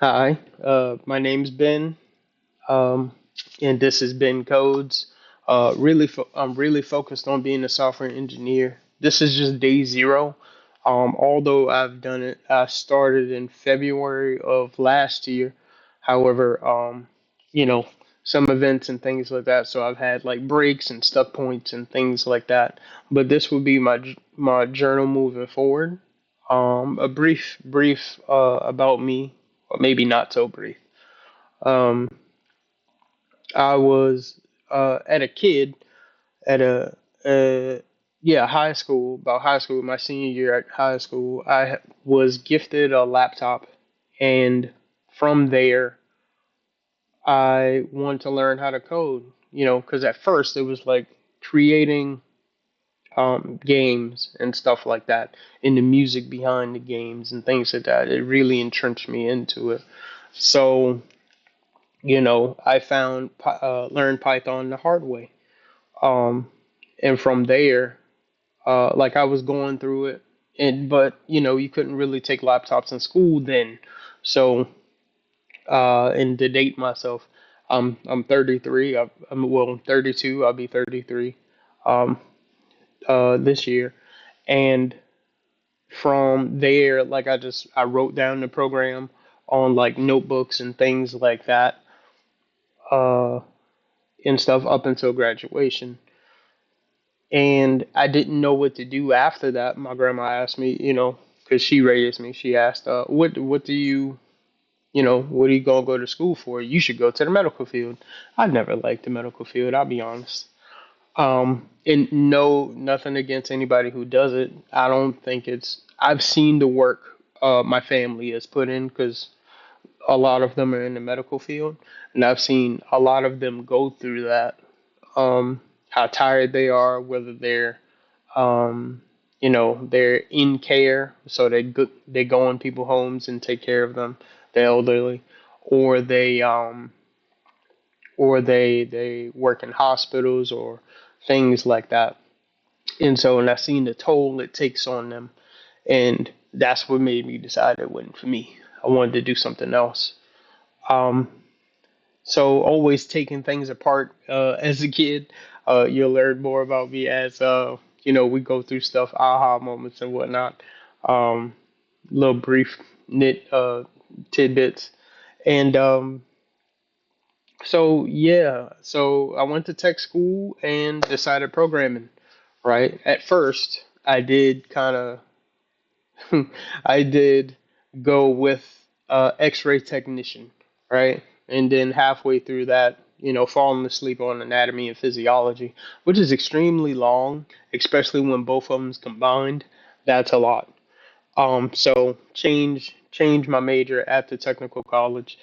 Hi, my name's Ben, um, and this is Ben Codes. I'm really focused on being a software engineer. This is just day zero. Although I've done it, I started in February of last year. However, you know, some events and things like that, so I've had like breaks and stuck points and things like that. But this would be my journal moving forward. A brief about me, or maybe not so brief. Um, I was at a kid at a yeah, high school, about high school, my senior year at high school. Was gifted a laptop, and from there I wanted to learn how to code. Because at first it was like creating games and stuff like that, and the music behind the games and things like that. It really entrenched me into it. So, I learned Python the hard way. Um, and from there, like I was going through it, but you couldn't really take laptops in school then. So, and to date myself, I'm 33. I'm 32. I'll be 33 um, this year, and from there, like I wrote down the program on like notebooks and things like that, uh, and stuff up until graduation. And I didn't know what to do after that. My grandma asked me, because she raised me. She asked, "What do what are you gonna go to school for? You should go to the medical field." I never liked the medical field. I'll be honest. And no, nothing against anybody who does it. I don't think it's. I've seen the work my family has put in because a lot of them are in the medical field, and I've seen a lot of them go through that. How tired they are, whether um, they're in care, so they go in people's homes and take care of them, the elderly, or they work in hospitals or things like that. And I've seen the toll it takes on them, and that's what made me decide it wasn't for me. I wanted to do something else. Um, so always taking things apart as a kid. You'll learn more about me as we go through stuff, aha moments and whatnot. Um, Little brief knit tidbits, and so yeah, so I went to tech school and decided programming. Right at first, I did kind of I did go with X-ray technician, right? And then halfway through that, falling asleep on anatomy and physiology, which is extremely long, especially when both of them's combined. That's a lot. So change my major at the technical college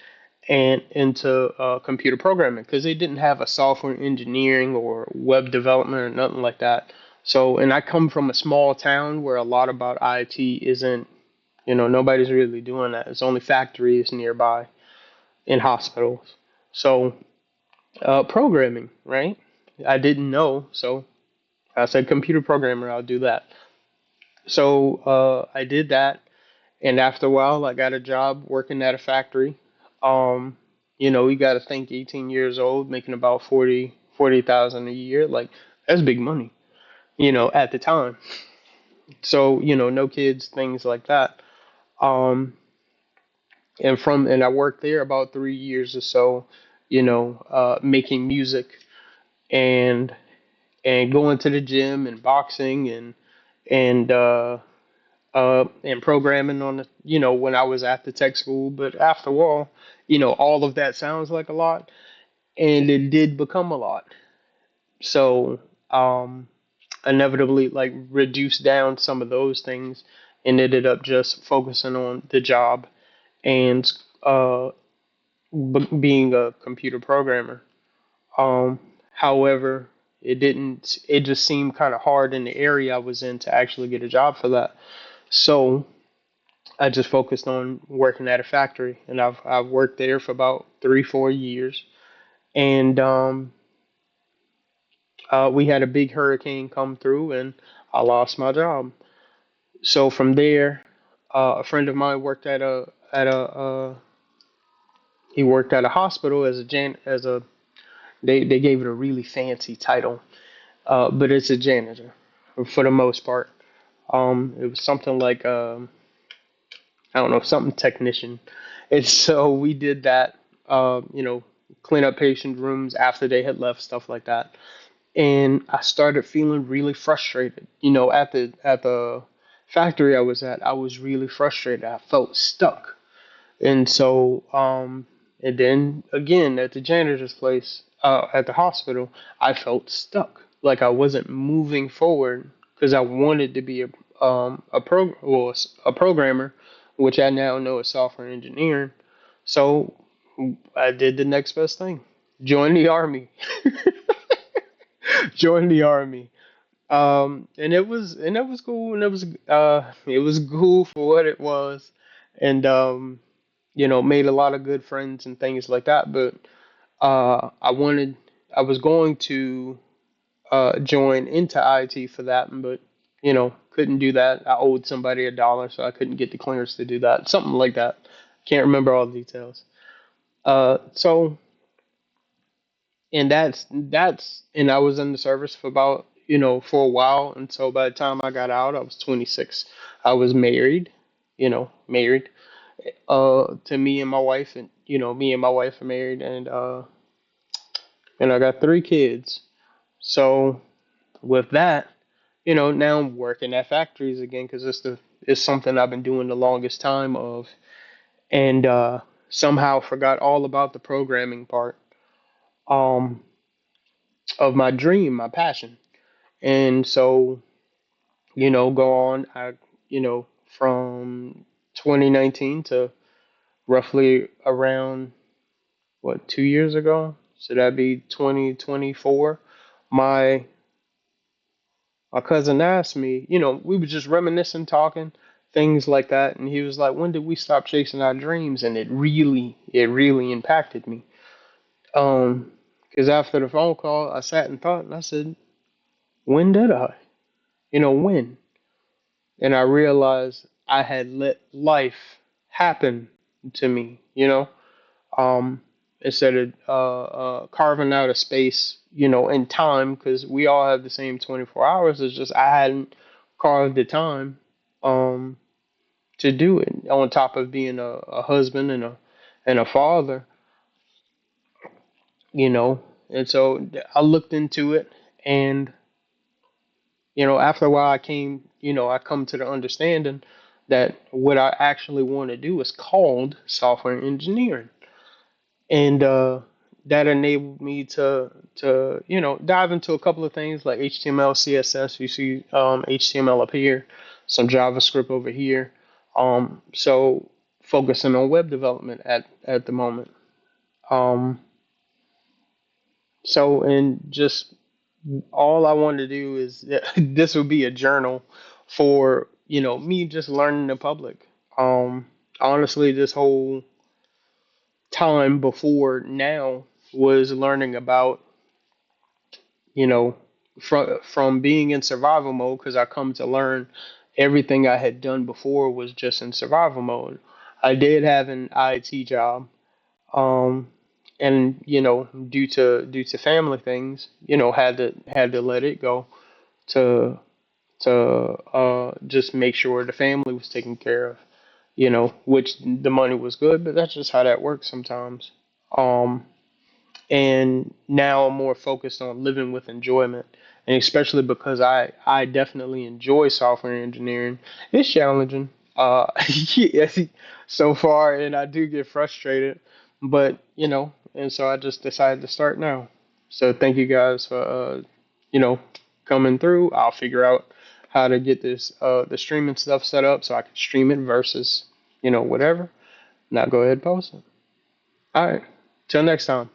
and into computer programming because they didn't have a software engineering or web development or nothing like that. So, and I come from a small town where a lot about IT isn't, nobody's really doing that. It's only factories nearby and hospitals. So, programming, right? I didn't know, so I said computer programmer. I'll do that. So I did that, and after a while, I got a job working at a factory. Um, you got to think 18 years old, making about 40,000 a year. Like that's big money, at the time. So no kids, things like that. Um, and I worked there about 3 years or so. Making music and going to the gym and boxing and programming on the when I was at the tech school. But after all, all of that sounds like a lot, and it did become a lot. So inevitably, like reduced down some of those things, and ended up just focusing on the job and uh, being a computer programmer. Um, However, it didn't. It just seemed kind of hard in the area I was in to actually get a job for that. So I just focused on working at a factory, and I've worked there for about 3 4 years. And we had a big hurricane come through, and I lost my job. So from there, a friend of mine worked at a He worked at a hospital as a they gave it a really fancy title, but it's a janitor for the most part. It was something like I don't know, something technician, and so we did that. You know, clean up patient rooms after they had left, stuff like that. And I started feeling really frustrated. You know, at the factory I was at, I was really frustrated. I felt stuck. And so, and then again at the janitor's place, at the hospital, I felt stuck. Like I wasn't moving forward because I wanted to be a programmer, which I now know is software engineering. So I did the next best thing: join the army. Join the army. And it was cool, and it was cool for what it was, and you know, made a lot of good friends and things like that. But I wanted, I was going to join into IT for that, but you know, couldn't do that. I owed somebody $1, so I couldn't get the clearance to do that. Something like that. Can't remember all the details. So and and I was in the service for about, you know, for a while, and so by the time I got out I was 26. I was married, you know, married to me and my wife, and you know, me and my wife are married, and I got 3 kids. So with that, you know, now I'm working at factories again because it's something I've been doing the longest time of, and somehow forgot all about the programming part um of my dream, my passion. And so, you know, go on, you know, from 2019 to roughly around, what, 2 years ago? So that'd be 2024. My my cousin asked me, you know, we were just reminiscing, talking, things like that, and he was like, "When did we stop chasing our dreams?" And it really impacted me. Because after the phone call, I sat and thought, and I said, "When did I? You know, when?" And I realized I had let life happen to me, you know, um, instead of carving out a space, you know, in time, because we all have the same 24 hours. It's just I hadn't carved the time um, to do it. On top of being a husband and a father, you know, and so I looked into it, and you know, after a while, I come to the understanding that what I actually want to do is called software engineering, and that enabled me to you know, dive into a couple of things like HTML, CSS. You see HTML up here, some JavaScript over here. So focusing on web development at the moment. Um, so and just all I want to do is this would be a journal for, you know, me just learning the public. Um, Honestly, this whole time before now was learning about, you know, from being in survival mode, because I come to learn everything I had done before was just in survival mode. I did have an IT job, um, and you know, due to family things, you know, had to let it go to just make sure the family was taken care of, you know, which the money was good, but that's just how that works sometimes. Um, and now I'm more focused on living with enjoyment, and especially because I definitely enjoy software engineering. It's challenging, yeah, so far, and I do get frustrated, but you know, and so I just decided to start now. So thank you guys for you know, coming through. I'll figure out how to get this the streaming stuff set up so I can stream it versus, you know, whatever. Now go ahead and post it. All right, till next time.